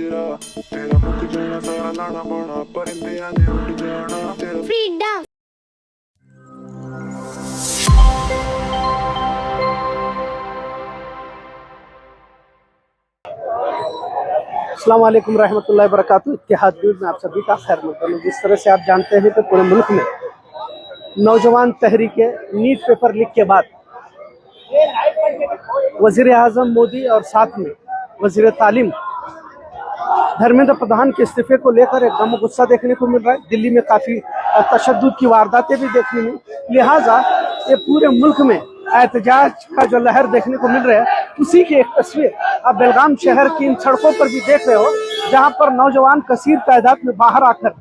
पिंजरा, तेरा मुक जाना सारा लाना पाना, परिंदे आने उड़ जाना तेरा फ्रीडम। अस्सलाम वालेकुम रहमतुल्लाहि वबरकातुहू। इत्तेहाद न्यूज़ में आप सभी का खैर मकदम है। जिस तरह से आप जानते हैं कि पूरे मुल्क में नौजवान तहरीके नीट पेपर लीक के बाद वज़ीर आज़म मोदी और साथ में वज़ीर तालीम धर्मेंद्र प्रधान के इस्तीफे को लेकर एक गम गुस्सा देखने को मिल रहा है। दिल्ली में काफ़ी तशद्दुद की वारदातें भी देखने में, लिहाजा ये पूरे मुल्क में एहतजाज का जो लहर देखने को मिल रहा है, उसी की एक तस्वीर आप बेलगाम शहर की इन सड़कों पर भी देख रहे हो, जहां पर नौजवान कसीर तादाद में बाहर आकर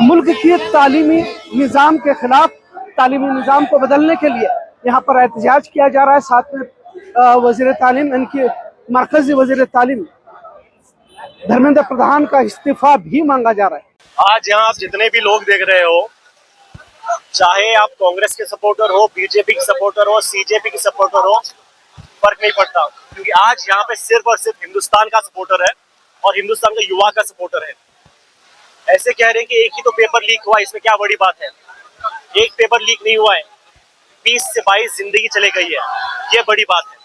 मुल्क की तालीमी निज़ाम के खिलाफ, तालीमी निज़ाम को बदलने के लिए यहाँ पर एहतजाज किया जा रहा है। साथ में वज़ीर तालीम, इनकी मरकजी वज़ीर तालीम धर्मेंद्र प्रधान का इस्तीफा भी मांगा जा रहा है। आज यहाँ आप जितने भी लोग देख रहे हो, चाहे आप कांग्रेस के सपोर्टर हो, बीजेपी के सपोर्टर हो, सीजेपी के सपोर्टर हो, फर्क नहीं पड़ता, क्योंकि आज यहाँ पे सिर्फ और सिर्फ हिंदुस्तान का सपोर्टर है और हिंदुस्तान का युवा का सपोर्टर है। ऐसे कह रहे हैं कि एक ही तो पेपर लीक हुआ, इसमें क्या बड़ी बात है। एक पेपर लीक नहीं हुआ है, 20 से 22 जिंदगी चले गई है, ये बड़ी बात है।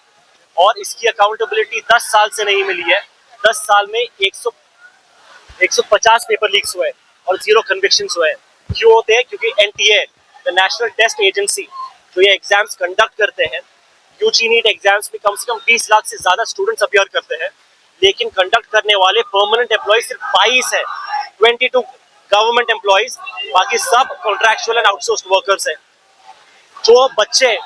और इसकी अकाउंटेबिलिटी 10 साल से नहीं मिली है। 10 साल में 150 पेपर लीक्स हुए और 0 कन्विक्शंस हुए। क्यों होते हैं? क्योंकि NTA, the national test agency, जो ये एग्जाम्स कंडक्ट करते हैं, यूजी नीट एग्जाम्स में कम से कम 20 लाख से ज्यादा स्टूडेंट्स अपीयर करते हैं, लेकिन कंडक्ट करने वाले परमानेंट एम्प्लॉय सिर्फ 22 है, 22 गवर्नमेंट एम्प्लॉयज, बाकी सब कॉन्ट्रैक्चुअल एंड आउटसोर्स्ड वर्कर्स हैं। जो बच्चे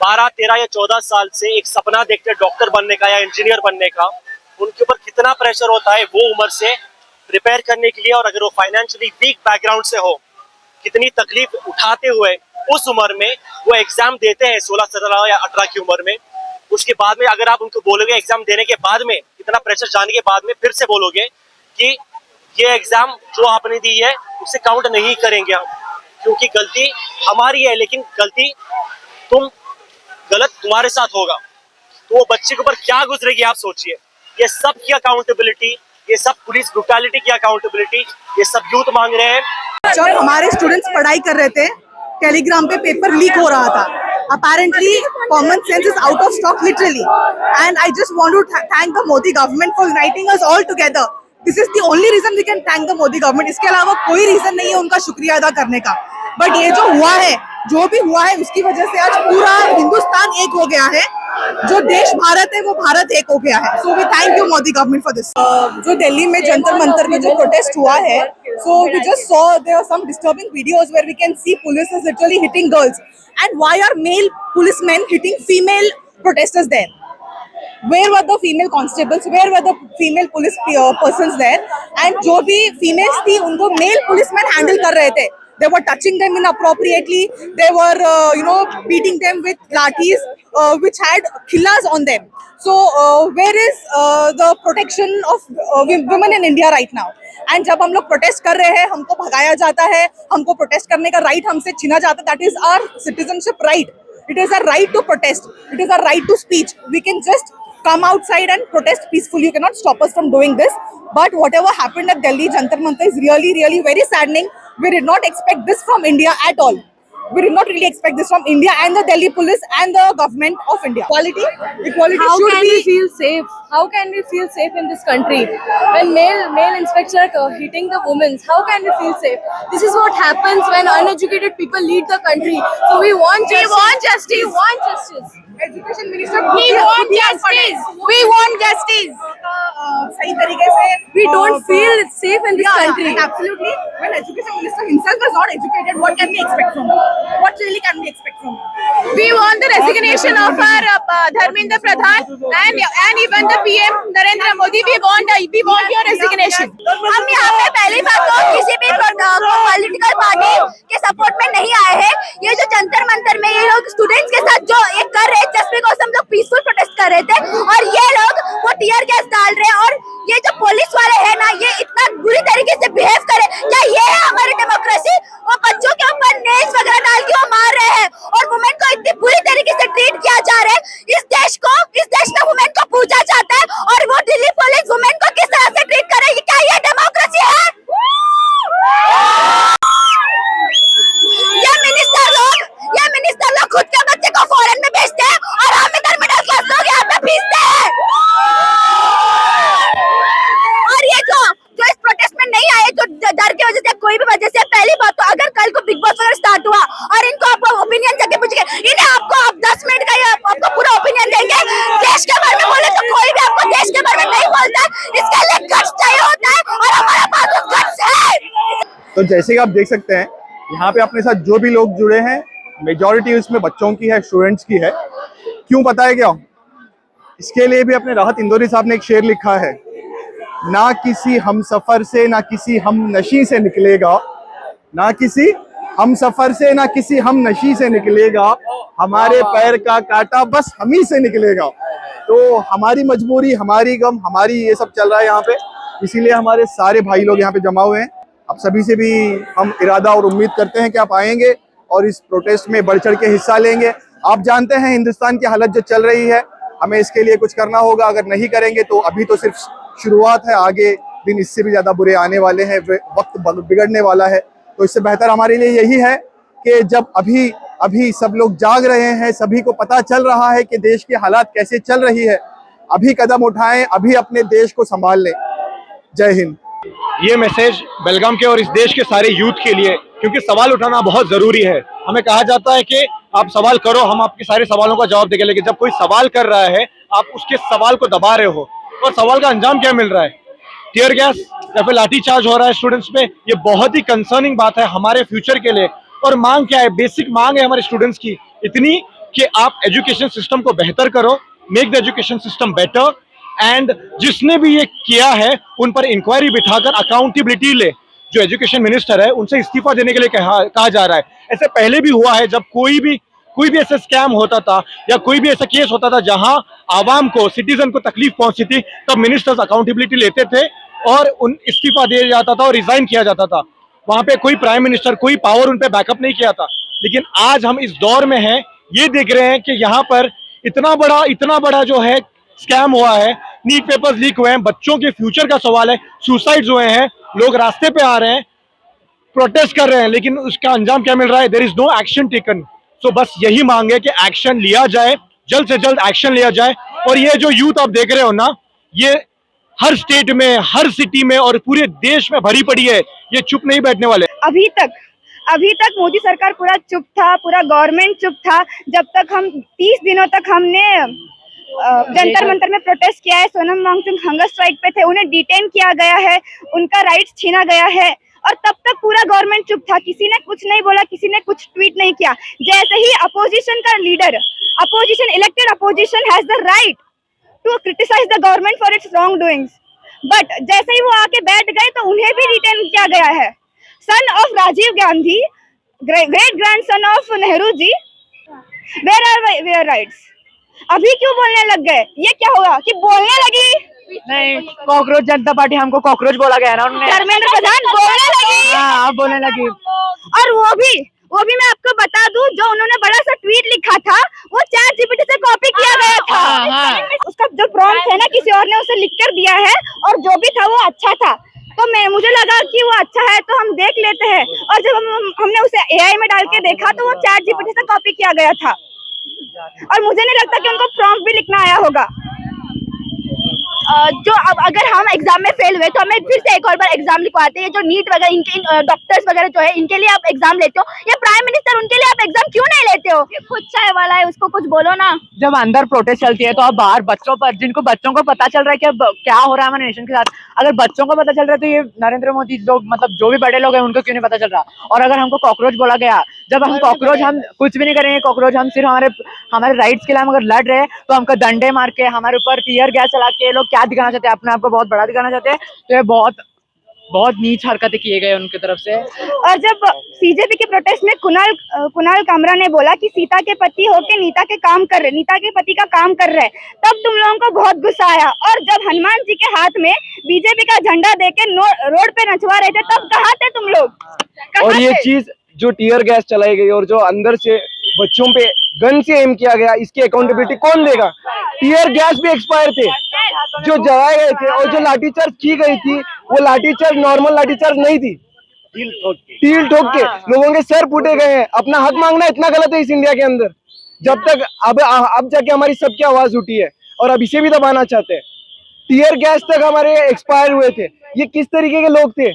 12, 13 या 14 साल से एक सपना देखते हैं डॉक्टर बनने का या इंजीनियर बनने का, उनके ऊपर कितना प्रेशर होता है वो उम्र से प्रिपेयर करने के लिए, और अगर वो फाइनेंशियली वीक बैकग्राउंड से हो, कितनी तकलीफ उठाते हुए उस उम्र में वो एग्जाम देते हैं 16, 17 या 18 की उम्र में। उसके बाद में अगर आप उनको बोलोगे एग्जाम देने के बाद में, इतना प्रेशर जानने के बाद में फिर से बोलोगे कि ये एग्जाम जो आपने दी है उसे काउंट नहीं करेंगे हम, क्योंकि गलती हमारी है, लेकिन गलती गलत तुम्हारे साथ होगा, तो वो बच्चे के ऊपर क्या गुजरेगी आप सोचिए। ये सब की अकाउंटेबिलिटी, ये सब पुलिस ब्रुटैलिटी की अकाउंटेबिलिटी, ये सब यूथ मांग रहे हैं। जब हमारे स्टूडेंट्स पढ़ाई कर रहे थे, टेलीग्राम पे पेपर लीक हो रहा था। Apparently, common sense is out of stock, literally. And I just want to thank the Modi government for uniting us all together. This is the only reason we can thank the Modi government. इसके अलावा कोई reason नहीं है उनका शुक्रिया अदा करने का। बट ये जो हुआ है, जो भी हुआ है, उसकी वजह से आज पूरा हिंदुस्तान एक हो गया है। जो देश भारत है वो भारत एक हो गया है। So we thank you Modi government for this. जो दिल्ली में जंतर मंतर में जो प्रोटेस्ट हुआ है, so we just saw there are some disturbing videos where we can see police is literally hitting girls, and why are male policeman hitting female protesters there? Where were the female constables? Where were the female police persons there? And जो भी females थी उनको male policemen handle कर रहे थे। They were touching them inappropriately. They were, beating them with lathis, which had khillas on them. So where is the protection of women in India right now? And जब हम लोग protest कर रहे हैं, हमको भगाया जाता है, हमको protest करने का right हमसे छीना जाता है। That is our citizenship right. It is our right to protest. It is our right to speech. We can just come outside and protest peacefully. You cannot stop us from doing this. But whatever happened at Delhi Jantar Mantar is really, really very saddening. We did not expect this from India at all. We did not really expect this from India and the Delhi police and the government of India. Equality How should can be. we feel safe? How can we feel safe in this country when male inspector hitting the women? How can we feel safe? This is what happens when uneducated people lead the country. So we want justice. We want justice. Education Minister. We want justice. We want justice. सही तरीके से. We don't feel safe in this country. Absolutely. When Education Minister himself is not educated, what can we expect from him? What really can we expect from him? We want the resignation of our Dharmendra Pradhan and even the PM Narendra Modi. We want your resignation. हम यहाँ पे पहली बात तो किसी भी political party के support में नहीं आए हैं। ये जो जंतर मंतर में ये लोग स्टूडेंट्स के साथ जो ये कर रहे हैं, जस्ट बिकॉज हम लोग पीसफुल प्रोटेस्ट कर रहे थे, और ये लोग वो टीयर गैस डाल रहे हैं, और ये जो पुलिस वाले हैं ना, ये इतना बुरी तरीके से बिहेव करे। क्या ये है हमारी डेमोक्रेसी? वो बच्चों के ऊपर नेल्स वगैरह डाल के वो मार रहे हैं, और वुमेन को इतनी बुरी तरीके से ट्रीट किया जा रहा है। इस देश में वुमेन को पूजा जाता है, और वो दिल्ली तो जैसे कि आप देख सकते हैं यहाँ पे अपने साथ जो भी लोग जुड़े हैं मेजॉरिटी उसमें बच्चों की है, स्टूडेंट्स की है। क्यों पता है क्या? इसके लिए भी अपने राहत इंदौरी साहब ने एक शेर लिखा है, ना किसी हम सफर से ना किसी हम नशी से निकलेगा, ना किसी हम सफर से ना किसी हम नशी से निकलेगा, हमारे पैर का कांटा बस हम ही से निकलेगा। तो हमारी मजबूरी, हमारी गम, हमारी ये सब चल रहा है यहाँ पे, इसीलिए हमारे सारे भाई लोग यहाँ पे जमा हुए हैं। अब सभी से भी हम इरादा और उम्मीद करते हैं कि आप आएंगे और इस प्रोटेस्ट में बढ़ चढ़ के हिस्सा लेंगे। आप जानते हैं हिंदुस्तान की हालत जो चल रही है, हमें इसके लिए कुछ करना होगा। अगर नहीं करेंगे तो अभी तो सिर्फ शुरुआत है, आगे दिन इससे भी ज्यादा बुरे आने वाले हैं, वक्त बिगड़ने वाला है। तो इससे बेहतर हमारे लिए यही है कि जब अभी सब लोग जाग रहे हैं, सभी को पता चल रहा है कि देश की हालात कैसे चल रही है, अभी कदम उठाएं, अभी अपने देश को संभाल लें। जय हिंद। ये मैसेज बेलगाम के और इस देश के सारे यूथ के लिए, क्योंकि सवाल उठाना बहुत जरूरी है। हमें कहा जाता है कि आप सवाल करो, हम आपके सारे सवालों का जवाब देंगे, लेकिन जब कोई सवाल कर रहा है आप उसके सवाल को दबा रहे हो और सवाल का अंजाम क्या मिल रहा है, टीयर गैस या फिर लाठी चार्ज हो रहा है स्टूडेंट्स पे। ये बहुत ही कंसर्निंग बात है हमारे फ्यूचर के लिए। और मांग क्या है? बेसिक मांग है हमारे स्टूडेंट्स की इतनी कि आप एजुकेशन सिस्टम को बेहतर करो, make the education system better, and जिसने भी ये किया है उन पर इंक्वायरी बिठाकर अकाउंटेबिलिटी ले। जो एजुकेशन मिनिस्टर है उनसे इस्तीफा देने के लिए कहा जा रहा है। ऐसे पहले भी हुआ है, जब कोई भी ऐसा स्कैम होता था या कोई भी ऐसा केस होता था जहां आवाम को, सिटीजन को तकलीफ पहुंचती थी, तब मिनिस्टर्स अकाउंटेबिलिटी लेते थे और उन इस्तीफा दिया जाता था और रिजाइन किया जाता था। वहां पे कोई प्राइम मिनिस्टर, कोई पावर उन पे बैकअप नहीं किया था। लेकिन आज हम इस दौर में हैं, ये देख रहे हैं कि यहाँ पर इतना बड़ा जो है स्कैम हुआ है, नीट पेपर्स लीक हुए हैं, बच्चों के फ्यूचर का सवाल है, सुसाइड्स हुए हैं, लोग रास्ते पे आ रहे हैं, प्रोटेस्ट कर रहे हैं, लेकिन उसका अंजाम क्या मिल रहा है? There is no action taken. So बस यही मांग है कि एक्शन लिया जाए, जल्द से जल्द एक्शन लिया जाए। और ये जो यूथ आप देख रहे हो ना, ये हर स्टेट में, हर सिटी में और पूरे देश में भरी पड़ी है, ये चुप नहीं बैठने वाले। अभी तक मोदी सरकार पूरा चुप था, पूरा गवर्नमेंट चुप था। जब तक हम 30 दिनों तक हमने जंतर मंतर में प्रोटेस्ट किया है, सोनम वांगचुक हंगर स्ट्राइक पे थे, उन्हें डिटेन किया गया है, उनका राइट्स छीना गया है, और तब तक पूरा गवर्नमेंट चुप था। किसी ने कुछ नहीं बोला, किसी ने कुछ ट्वीट नहीं किया। जैसे ही अपोजिशन का leader, elected opposition has the right to criticise the government for its wrong doings, but जैसे ही वो आके बैठ गए तो उन्हें भी डिटेन किया गया है। Son of Rajiv Gandhi, great grandson of Nehru ji, where are where rights? अभी क्यों बोलने लग गए? ये क्या होगा कि बोलने लगी? नहीं, कॉकरोच जनता पार्टी, हमको कॉकरोच बोला गया ना उन्होंने। धर्मेंद्र प्रधान बोलने लगी। हाँ, बोलने लगी। और वो भी मैं आपको बता दूं, जो उन्होंने बड़ा सा ट्वीट लिखा था वो ChatGPT से कॉपी किया गया था। उसका जो प्रॉम्प्ट है ना, किसी और ने उसे लिख कर दिया है, और जो भी था वो अच्छा था। तो मुझे लगा कि वो अच्छा है तो हम देख लेते हैं, और जब हमने उसे AI में डाल के देखा तो वो ChatGPT से कॉपी किया गया था। और मुझे नहीं लगता कि उनको प्रॉम्प्ट भी लिखना आया होगा। जो अब अगर हम एग्जाम में फेल हुए तो हमें फिर से एक और बार एग्जाम लिखवाते हैं। जो नीट वगैरह, इनके डॉक्टर्स वगैरह जो है, इनके लिए आप एग्जाम लेते हो, या प्राइम मिनिस्टर, उनके लिए आप एग्जाम क्यों नहीं लेते हो? ये खुद चाय वाला है, उसको कुछ बोलो ना। जब अंदर प्रोटेस्ट चलती है तो अब बाहर बच्चों को पता चल रहा है कि अब क्या हो रहा है हमारे नेशन के साथ। अगर बच्चों को पता चल रहा है तो ये नरेंद्र मोदी लोग, मतलब जो भी बड़े लोग हैं, उनको क्यों नहीं पता चल रहा? और अगर हमको कॉकरोच बोला गया, जब हम कॉकरोच, हम कुछ भी नहीं करेंगे कॉकरोच, हम सिर्फ हमारे राइट्स के लिए हम अगर लड़ रहे हैं तो हमको डंडे मार के, हमारे ऊपर टीयर गैस चला के, लोग क्या दिखाना चाहते हैं? अपने आप को बहुत बड़ा दिखाना चाहते हैं। तो ये बहुत नीच हरकतें किए गए उनकी तरफ से। और जब CJP के प्रोटेस्ट में कुणाल कामरा ने बोला कि सीता के पति होके नीता के पति का काम कर रहे, तब तुम लोगों को बहुत गुस्सा आया। और जब हनुमान जी के हाथ में BJP का झंडा देके रोड पे नचवा रहे थे, तब कहाँ थे तुम लोग? और ये चीज जो टीयर गैस चलाई गई और जो अंदर से बच्चों पे गन से एम किया गया, इसकी अकाउंटेबिलिटी कौन देगा? टीयर गैस भी एक्सपायर थे जो जलाए गए थे, और जो लाठीचार्ज की गई थी वो लाठीचार्ज नॉर्मल लाठीचार्ज नहीं थी, टील ठोक के लोगों के सर फूटे गए हैं। अपना हक मांगना इतना गलत है इस इंडिया के अंदर। जब तक अब जाके हमारी सबकी आवाज उठी है, और अब इसे भी दबाना चाहते हैं। टीयर गैस तक हमारे एक्सपायर हुए थे। ये किस तरीके के लोग थे?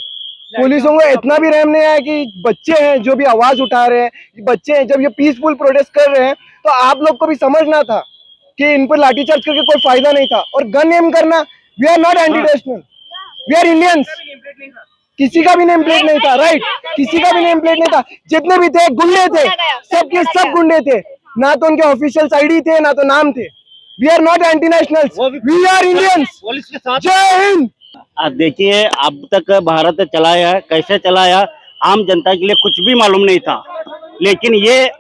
पुलिसों को इतना भी रहम नहीं आया कि बच्चे हैं जो भी आवाज उठा रहे हैं, बच्चे हैं, जब ये पीसफुल प्रोटेस्ट कर रहे हैं तो आप लोग को भी समझना था कि इन पर लाठीचार्ज करके कोई फायदा नहीं था। और गन एम करना, we are not anti national, we are Indians. किसी का भी नेम प्लेट नहीं था, राइट, किसी का भी नेम प्लेट नहीं था, जितने भी थे गुंडे थे, सबके सब गुंडे थे, ना तो उनके ऑफिशियल आईडी थे ना तो नाम थे। We are not anti nationals, we are Indians. जय हिंद। देखिए अब तक भारत चलाया, कैसे चलाया, आम जनता के लिए कुछ भी मालूम नहीं था, लेकिन ये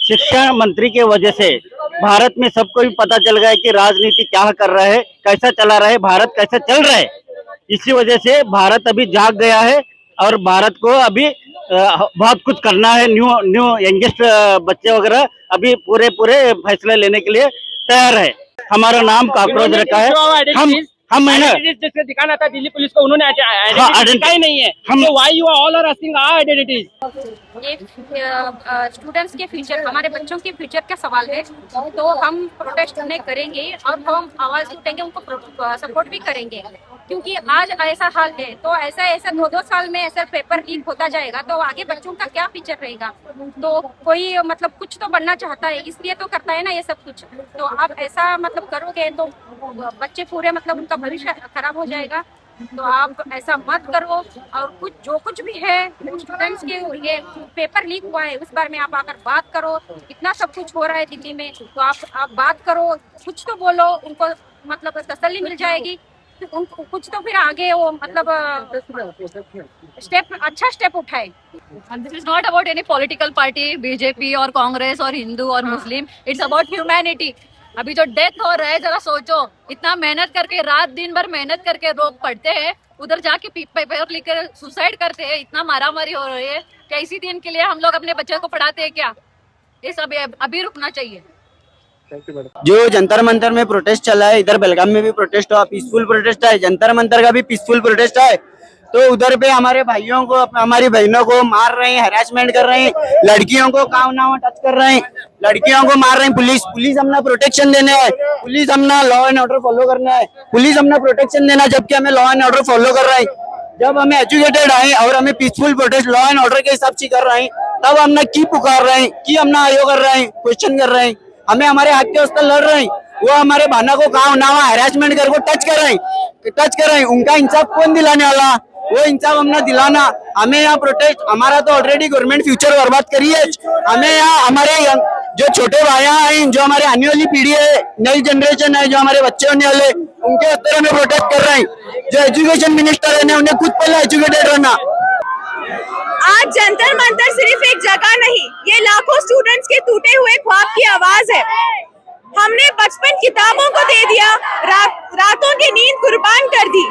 शिक्षा मंत्री के वजह से भारत में सबको भी पता चल गया कि राजनीति क्या कर रहा है, कैसा चला रहा है, भारत कैसे चल रहा है। इसी वजह से भारत अभी जाग गया है और भारत को अभी बहुत कुछ करना है। न्यू यंगेस्ट बच्चे वगैरह अभी पूरे फैसले लेने के लिए तैयार है। हमारा नाम कॉकरोच रखा है। हम जैसे दिखाना था दिल्ली पुलिस को, उन्होंने आइडेंटिटी ही नहीं है। हम why you all are asking our identities. ये स्टूडेंट्स के फ्यूचर, हमारे बच्चों के फ्यूचर का सवाल है, तो हम प्रोटेस्ट नहीं करेंगे और हम आवाज उठाएंगे, उनको सपोर्ट भी करेंगे, क्योंकि आज ऐसा हाल है तो ऐसा 2-2 साल में ऐसा पेपर लीक होता जाएगा तो आगे बच्चों का क्या फ्यूचर रहेगा। तो कोई मतलब कुछ तो बनना चाहता है, इसलिए तो करता है ना ये सब कुछ। तो आप ऐसा मतलब करोगे तो बच्चे पूरे मतलब उनका भविष्य खराब हो जाएगा। तो आप ऐसा मत करो। और जो कुछ भी है स्टूडेंट्स के ये पेपर लीक हुआ है उस बारे में आप आकर बात करो। इतना सब कुछ हो रहा है दिल्ली में, तो आप बात करो, कुछ तो बोलो, उनको मतलब तसल्ली मिल जाएगी। उनको कुछ तो फिर आगे वो मतलब अच्छा स्टेप उठाए। This is not about any political party, BJP और कांग्रेस और हिंदू और मुस्लिम, इट्स अबाउट ह्यूमैनिटी। अभी जो डेथ हो रहा है, जरा सोचो, इतना मेहनत करके रात दिन भर मेहनत करके लोग पढ़ते हैं, उधर जाके पेपर लिख कर सुसाइड करते हैं, इतना मारामारी हो रही है। क्या इसी दिन के लिए हम लोग अपने बच्चों को पढ़ाते हैं क्या? ये सब अभी रुकना चाहिए। जो जंतर मंतर में प्रोटेस्ट चला है, इधर बेलगाम में भी प्रोटेस्ट हुआ, पीसफुल प्रोटेस्ट है, जंतर मंतर का भी पीसफुल प्रोटेस्ट है। तो उधर पे हमारे भाइयों को, हमारी बहनों को मार रहे हैं, हैरेसमेंट कर रहे हैं, लड़कियों को काव टच कर रहे हैं, लड़कियों को मार रहे हैं। पुलिस हमने प्रोटेक्शन देने है, पुलिस हमने लॉ एंड ऑर्डर फॉलो करना है, पुलिस हमने प्रोटेक्शन देना, जबकि हमें लॉ एंड ऑर्डर फॉलो कर रहे हैं। जब हमें एजुकेटेड आए और हमें peaceful protest law and order के हिसाब से कर रहे हैं, तब हमने की पुकार रहे हैं, की हमने आयोग कर रहे हैं, क्वेश्चन कर रहे हैं, हमें हमारे हक के वास्ते लड़ रहे हैं। वो हमारे बहनों को काव हैरेसमेंट कर टच कर रहे हैं। उनका इंसाफ कौन दिलाने वाला? वो इंसाफ हमने दिलाना। हमें यहाँ प्रोटेस्ट, हमारा तो ऑलरेडी गवर्नमेंट फ्यूचर बर्बाद करी है। हमें यहाँ हमारे जो छोटे भाइयां हैं, जो हमारे आने वाली पीढ़ी है, नई जनरेशन है, जो हमारे बच्चे होने वाले, उनके उत्तर में प्रोटेस्ट कर रहे हैं। जो एजुकेशन मिनिस्टर है, उन्हें खुद पहले एजुकेटेड रहना। आज जंतर मंतर सिर्फ एक जगह नहीं, ये लाखों स्टूडेंट्स के टूटे हुए ख्वाब की आवाज है। हमने बचपन किताबों को दे दिया, रातों की नींद कुर्बान कर दी,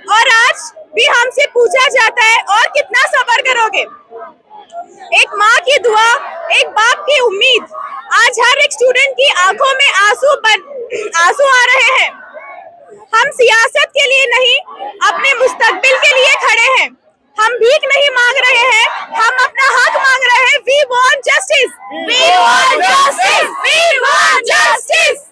और आज भी हमसे पूछा जाता है और कितना सब्र करोगे। एक माँ की दुआ, एक बाप की उम्मीद, आज हर एक स्टूडेंट की आंखों में आंसू आ रहे हैं। हम सियासत के लिए नहीं, अपने मुस्तकबिल के लिए खड़े हैं। हम भीख नहीं मांग रहे हैं, हम अपना हक मांग रहे हैं। We want justice. We want justice. We want justice.